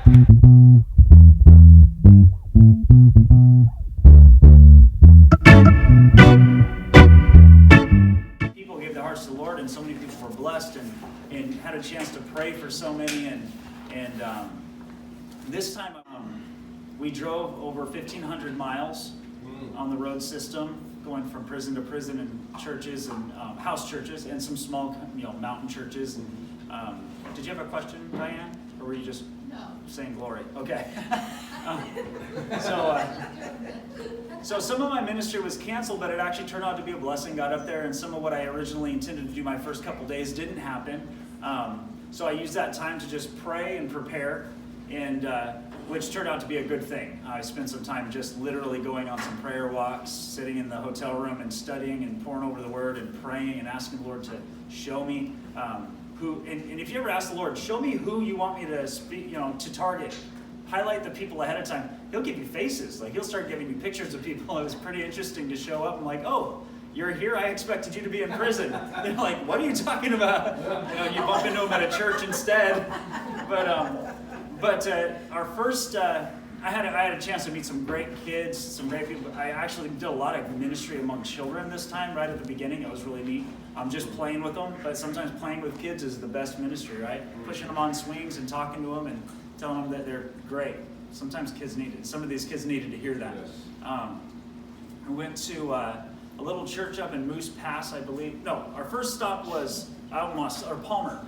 People gave their hearts to the Lord, and so many people were blessed and had a chance to pray for so many. And this time we drove over 1,500 miles on the road system, going from prison to prison, and churches and house churches and some small, mountain churches. Did you have a question, Diane, or were you just saying glory? Okay. So some of my ministry was canceled, but it actually turned out to be a blessing. Got up there, and some of what I originally intended to do my first couple days didn't happen. So I used that time to just pray and prepare, and which turned out to be a good thing. I spent some time just literally going on some prayer walks, sitting in the hotel room and studying and poring over the Word and praying and asking the Lord to show me who. And if you ever ask the Lord, show me who you want me to speak, to target. Highlight the people ahead of time. He'll give you faces. Like, he'll start giving you pictures of people. It was pretty interesting to show up and like, oh, you're here? I expected you to be in prison. They're like, what are you talking about? You bump into them at a church instead. But our first, I had a chance to meet some great kids, some great people. I actually did a lot of ministry among children this time, right at the beginning. It was really neat. I'm just playing with them, but sometimes playing with kids is the best ministry, right? Pushing them on swings and talking to them and telling them that they're great. Sometimes kids need it. Some of these kids needed to hear that. Yes. I went to a little church up in Moose Pass, I believe. No, our first stop was Palmer.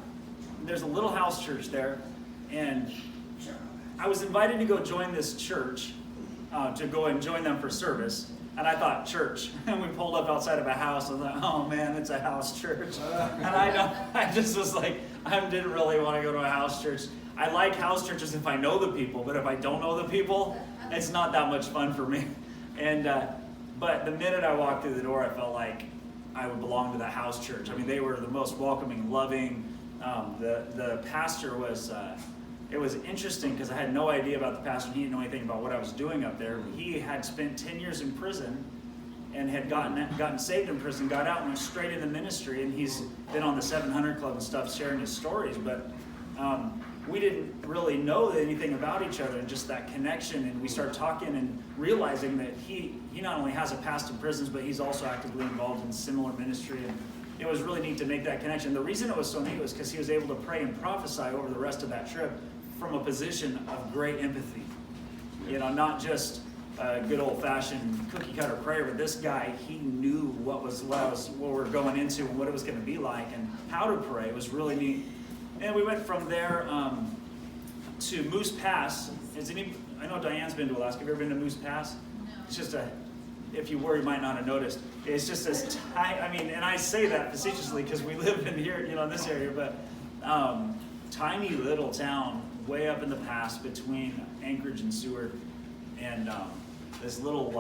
There's a little house church there, and I was invited to go join this church, to go and join them for service. And I thought, church. And we pulled up outside of a house. I thought, oh man, it's a house church. And I just was like, I didn't really want to go to a house church. I like house churches if I know the people, but if I don't know the people, it's not that much fun for me. And but the minute I walked through the door, I felt like I would belong to that house church. I mean, they were the most welcoming, loving. The pastor was. It was interesting because I had no idea about the pastor. He didn't know anything about what I was doing up there. He had spent 10 years in prison and had gotten saved in prison, got out and went straight into ministry. And he's been on the 700 Club and stuff, sharing his stories. But we didn't really know anything about each other, and just that connection. And we started talking and realizing that he not only has a past in prisons, but he's also actively involved in similar ministry. And it was really neat to make that connection. The reason it was so neat was because he was able to pray and prophesy over the rest of that trip from a position of great empathy. Not just a good old-fashioned cookie-cutter prayer, but this guy, he knew what we're going into and what it was going to be like and how to pray. It was really neat. And we went from there to Moose Pass. I know Diane's been to Alaska. Have you ever been to Moose Pass? No. It's just if you were, you might not have noticed. It's just this tiny, and I say that facetiously because we live in here, in this area, but tiny little town way up in the pass between Anchorage and Seward, and this little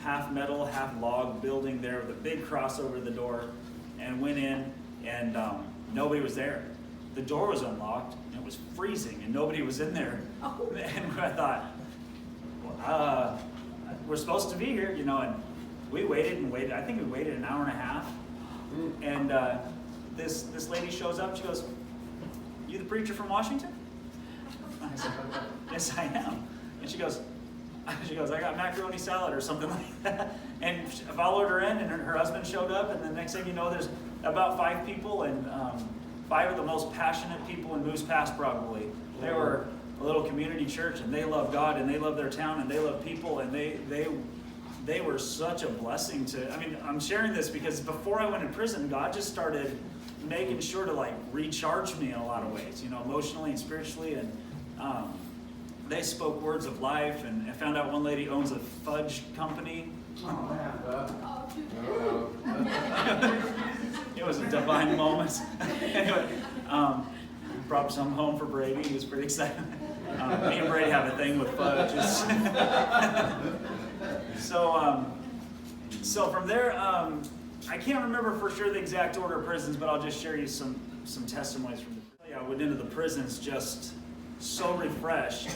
half metal, half log building there with a big cross over the door, and went in, and nobody was there. The door was unlocked, and it was freezing, and nobody was in there. Oh. And I thought, we're supposed to be here, and we waited and waited. I think we waited an hour and a half, and this lady shows up. She goes, "You the preacher from Washington?" I said, "Yes, I am." And she goes, "I got macaroni salad," or something like that. And I followed her in, and her husband showed up, and the next thing you know, there's about 5 people, and 5 of the most passionate people in Moose Pass, probably. They were a little community church, and they love God, and they love their town, and they love people, and they were such a blessing to. I'm sharing this because before I went in prison, God just started making sure to recharge me in a lot of ways, emotionally and spiritually, and they spoke words of life. And I found out one lady owns a fudge company. It was a divine moment. Anyway, brought some home for Brady. He was pretty excited. Me and Brady have a thing with fudges. So from there, I can't remember for sure the exact order of prisons, but I'll just share you some testimonies from I went into the prisons just so refreshed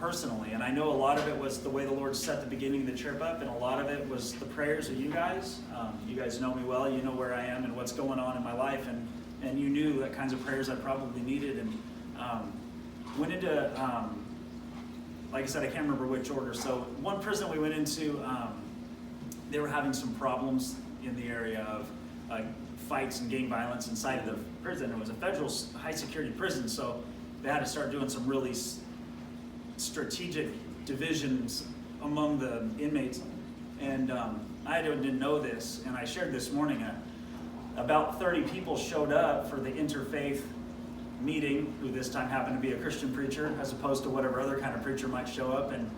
personally, and I know a lot of it was the way the Lord set the beginning of the trip up, and a lot of it was the prayers of you guys. You guys know me well. You know where I am and what's going on in my life, and you knew what kinds of prayers I probably needed, and went into, like I said, I can't remember which order. So one prison we went into, they were having some problems in the area of fights and gang violence inside of the prison. It was a federal high security prison, so they had to start doing some really strategic divisions among the inmates. And I didn't know this, and I shared this morning, about 30 people showed up for the interfaith meeting, who this time happened to be a Christian preacher, as opposed to whatever other kind of preacher might show up. And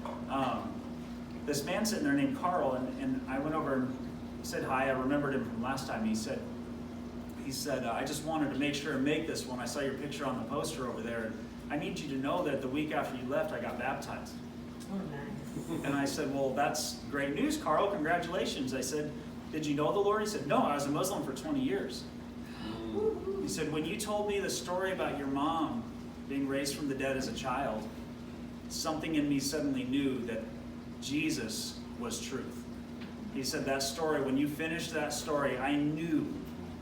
this man sitting there named Carl, and I went over and said hi. I remembered him from last time. He said, I just wanted to make sure and make this one. I saw your picture on the poster over there. And I need you to know that the week after you left, I got baptized. Oh, nice. And I said, well, that's great news, Carl. Congratulations. I said, did you know the Lord? He said, no, I was a Muslim for 20 years. He said, when you told me the story about your mom being raised from the dead as a child, something in me suddenly knew that Jesus was truth. He said, that story, when you finished that story, I knew.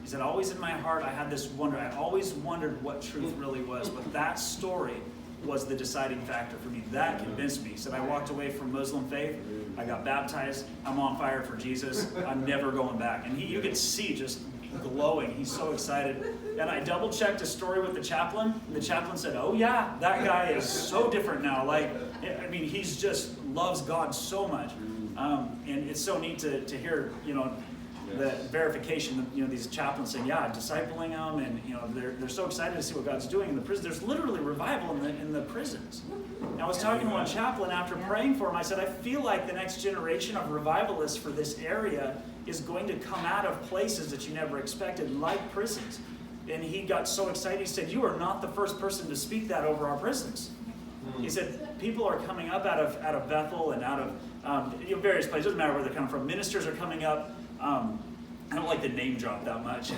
He said, always in my heart, I had this wonder. I always wondered what truth really was, but that story was the deciding factor for me. That convinced me. He said, I walked away from Muslim faith. I got baptized. I'm on fire for Jesus. I'm never going back. And you could see just glowing. He's so excited. And I double-checked a story with the chaplain. And the chaplain said, oh yeah, that guy is so different now. Like, I mean, he's just loves God so much. And it's so neat to hear, the verification of, these chaplains saying, yeah, discipling them, and, they're so excited to see what God's doing in the prison. There's literally revival in the prisons. And I was talking to one chaplain after praying for him. I said, I feel like the next generation of revivalists for this area is going to come out of places that you never expected, like prisons. And he got so excited. He said, you are not the first person to speak that over our prisons. He said, people are coming up out of Bethel and out of various places. It doesn't matter where they're coming from. Ministers are coming up. I don't like to name drop that much,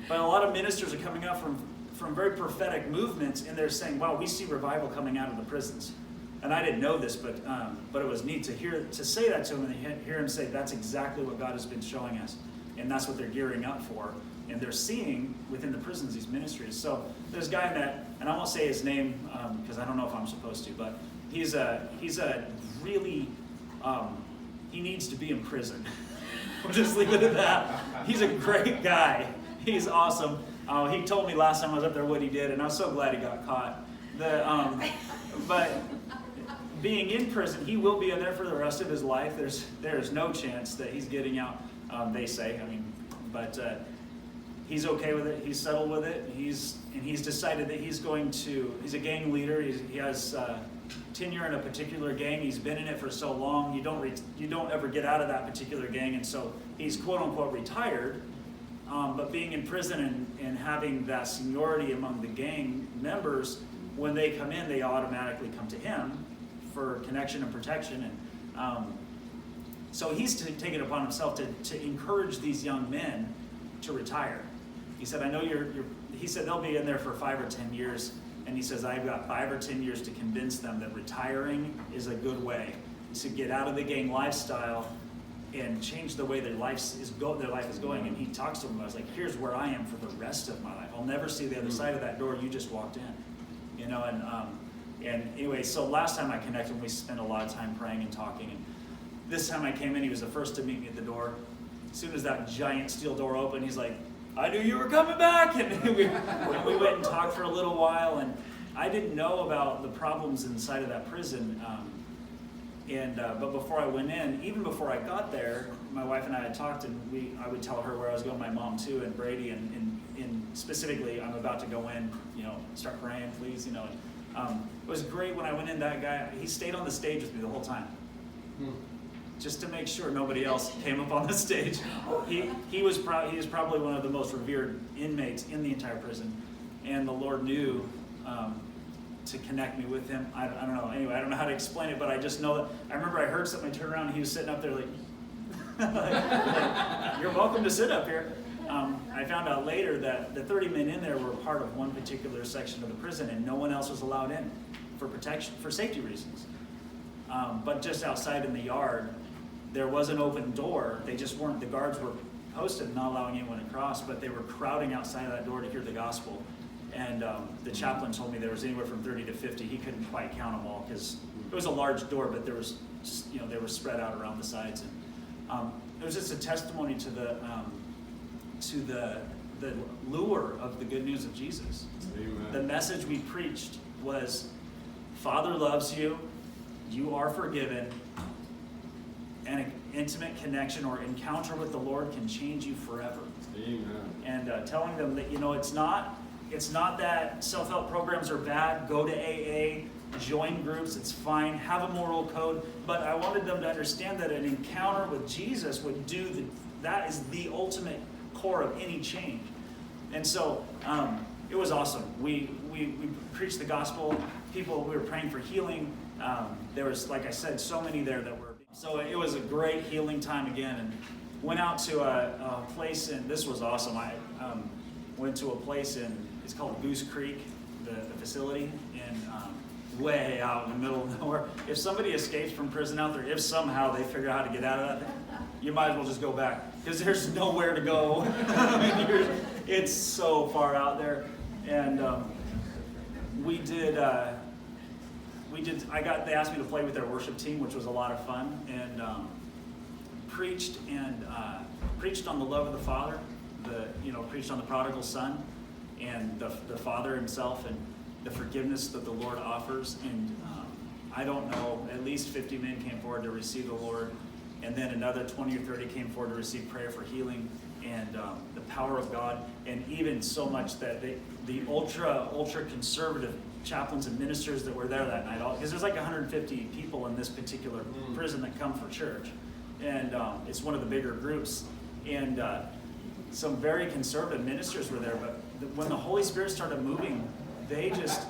but a lot of ministers are coming up from very prophetic movements, and they're saying, wow, we see revival coming out of the prisons. And I didn't know this, but it was neat to say that to him and hear him say, that's exactly what God has been showing us. And that's what they're gearing up for. And they're seeing within the prisons these ministries. So there's a guy that, and I won't say his name because I don't know if I'm supposed to, but he's a really, he needs to be in prison. We'll just leave it at that. He's a great guy. He's awesome. He told me last time I was up there what he did, and I was so glad he got caught. But being in prison, he will be in there for the rest of his life. There's no chance that he's getting out. They say. But he's okay with it. He's settled with it. He's decided that he's a gang leader. He has tenure in a particular gang. He's been in it for so long. You don't ever get out of that particular gang, and so he's quote unquote retired. But being in prison and having that seniority among the gang members, when they come in, they automatically come to him for connection and protection. And so he's taken it upon himself to encourage these young men to retire. He said, I know he said they'll be in there for 5 or 10 years. And he says, I've got 5 or 10 years to convince them that retiring is a good way to get out of the gang lifestyle and change the way their life is going. And he talks to them. I was like, here's where I am for the rest of my life. I'll never see the other side of that door you just walked in. And anyway, so last time I connected, we spent a lot of time praying and talking. And this time I came in, he was the first to meet me at the door. As soon as that giant steel door opened, he's like, I knew you were coming back. And we went and talked for a little while. And I didn't know about the problems inside of that prison. But before I went in, even before I got there, my wife and I had talked, and I would tell her where I was going, my mom too, and Brady, and specifically, I'm about to go in, start praying, please, It was great when I went in. That guy, he stayed on the stage with me the whole time. Just to make sure nobody else came up on the stage. He was probably one of the most revered inmates in the entire prison, and the Lord knew to connect me with him. I don't know. Anyway, I don't know how to explain it, but I just know that I remember I heard something. I turned around and he was sitting up there like, you're welcome to sit up here. I found out later that the 30 men in there were part of one particular section of the prison, and no one else was allowed in for protection, for safety reasons. But just outside in the yard, there was an open door. They just weren't, the guards were posted, not allowing anyone across, but they were crowding outside of that door to hear the gospel. And the chaplain told me there was anywhere from 30 to 50. He couldn't quite count them all because it was a large door, but there was, they were spread out around the sides. And it was just a testimony to the lure of the good news of Jesus. Amen. The message we preached was, Father loves you, you are forgiven, and an intimate connection or encounter with the Lord can change you forever. Amen. And telling them that, it's not that self-help programs are bad. Go to AA, join groups, it's fine, have a moral code. But I wanted them to understand that an encounter with Jesus would that is the ultimate core of any change. And so it was awesome. We preached the gospel. We were praying for healing. There was, like I said, so many there that were. So it was a great healing time again, and went out to a place, and this was awesome. I went to a place it's called Goose Creek, the facility, and way out in the middle of nowhere. If somebody escapes from prison out there, if somehow they figure out how to get out of that, you might as well just go back, because there's nowhere to go. It's so far out there. And they asked me to play with their worship team, which was a lot of fun, and preached on the love of the Father, preached on the prodigal son, and the Father himself, and the forgiveness that the Lord offers. And I don't know, at least 50 men came forward to receive the Lord, and then another 20 or 30 came forward to receive prayer for healing and the power of God, and even so much that the ultra conservative chaplains and ministers that were there that night, because there's like 150 people in this particular prison that come for church, and it's one of the bigger groups, and some very conservative ministers were there, but when the Holy Spirit started moving, they just,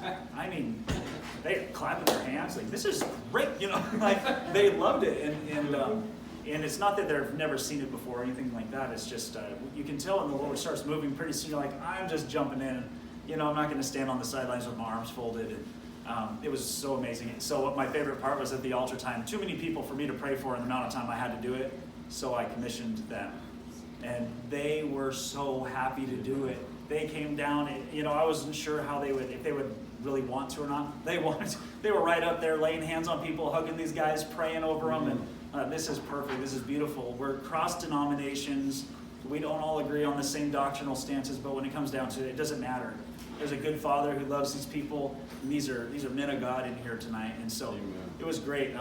they clapping their hands like, this is great, like they loved it, and it's not that they've never seen it before or anything like that. It's just, you can tell when the Lord starts moving, pretty soon you're like, I'm just jumping in. I'm not going to stand on the sidelines with my arms folded. And, it was so amazing. So what my favorite part was at the altar time. Too many people for me to pray for in the amount of time I had to do it. So I commissioned them. And they were so happy to do it. They came down, and, I wasn't sure if they would really want to or not. They were right up there laying hands on people, hugging these guys, praying over them, and this is perfect, this is beautiful. We're cross denominations, we don't all agree on the same doctrinal stances, but when it comes down to it, it doesn't matter. There's a good Father who loves these people, and these are men of God in here tonight, and so it was great.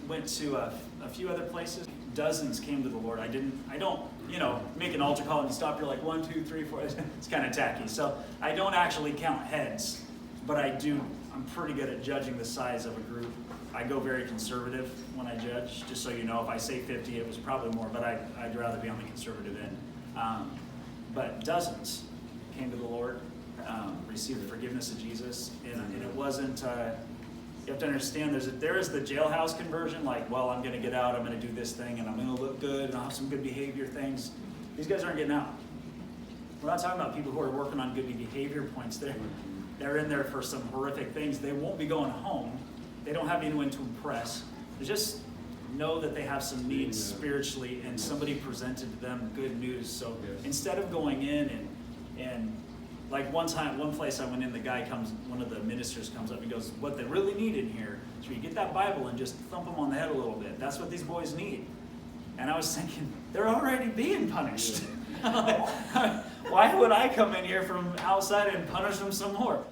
Went to a few other places. Dozens came to the Lord. I don't make an altar call and stop. You're like 1, 2, 3, 4. It's kind of tacky. So I don't actually count heads, but I'm pretty good at judging the size of a group. I go very conservative when I judge, just so you know. If I say 50, it was probably more, but I'd rather be on the conservative end. But dozens came to the Lord, received the forgiveness of Jesus, and it wasn't. You have to understand, there is the jailhouse conversion, like, well, I'm going to get out, I'm going to do this thing, and I'm going to look good, and I'll have some good behavior things. These guys aren't getting out. We're not talking about people who are working on good behavior points. They're in there for some horrific things. They won't be going home. They don't have anyone to impress. They just know that they have some needs spiritually, and somebody presented to them good news. So instead of going in and like one place I went in, one of the ministers comes up and goes, what they really need in here is for you to get that Bible and just thump them on the head a little bit. That's what these boys need. And I was thinking, they're already being punished. Why would I come in here from outside and punish them some more?